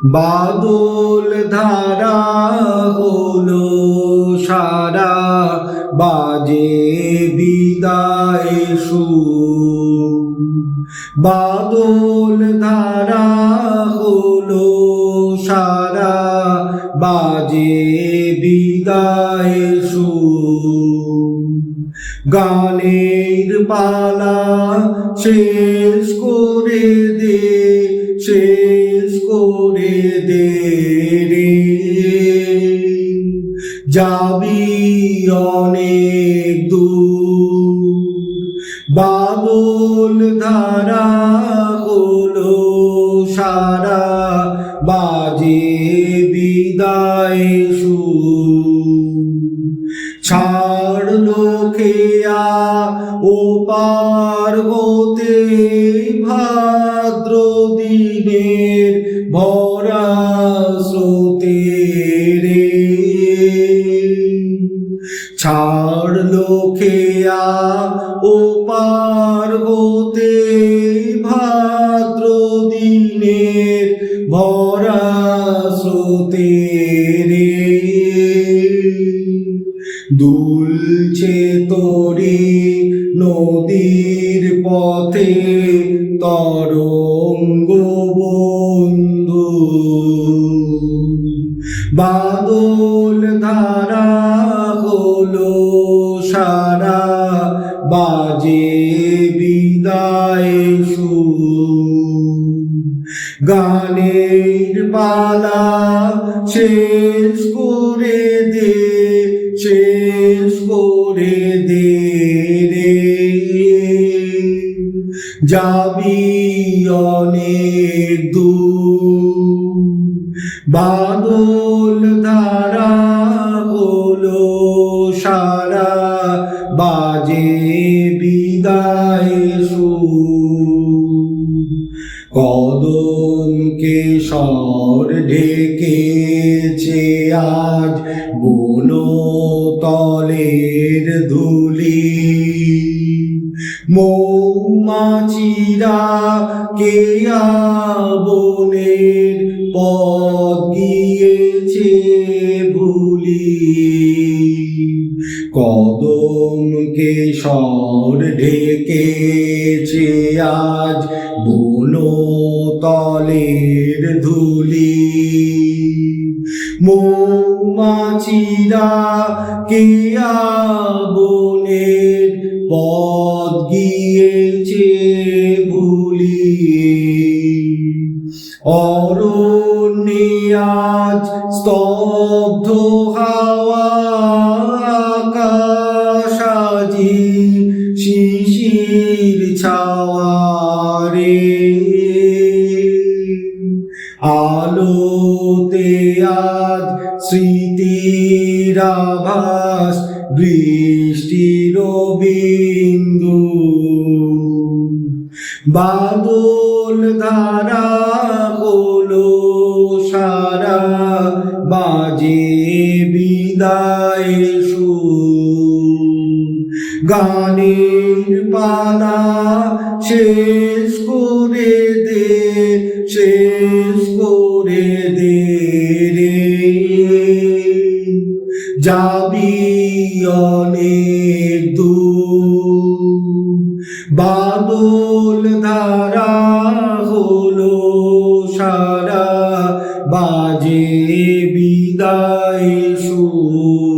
বাদল ধারা হলো সারা, বাজে বিদায় সুর। বাদল ধারা হলো সারা, বাজে বিদায় সুর। গানের পালা শেষ করে দে, শেষ করে দে রে, যাবি অনেক দূর। বাদল ধারা হলো সারা, বাজে বিদায় সুর। ছাড়লো খেয়া ও পার হতে ভাদ্র দিনের ভরা স্রোতে রে, ছাড়লো খেয়া ও পার হতে ভাদ্র দিনের ভরা স্রোতে রে। দুলছে তরি নদীর পথে তরঙ্গ বন্ধু। বাদল ধারা হলো সারা, বাজে বিদায় সুর। গানের পালা শেষ করে দে, শেষ করে দে রে, যাবি অনেক দূর। বাদল ধারা হলো সারা, বাজে বিদায় সুর। কদম কেশর ঢেকেছে আজ বনতলের ধুলি। মৌমাছিরা কেয়া বনের পথ গিয়েছে ভুলি। কদম কেশর ঢেকেছে আজ বনতলের ধুলি। মৌমাছিরা কেয়া বনের পথ গিয়েছে ভুলি। অরণ্যে আজ স্তব্ধ হাওয়া, আকাশ আজি শিশির ছাওয়া রে। আলোতে আজ স্মৃতির আভাস, বৃষ্টির বিন্দু। বাদল ধারা হলো সারা, বাজে বিদায় সুর। গানের পালা শেষ করে দে, শেষ করে দে রে, যাবি অনেক দূর। বাদল ধারা হলো সারা, বাজে বিদায় সুর।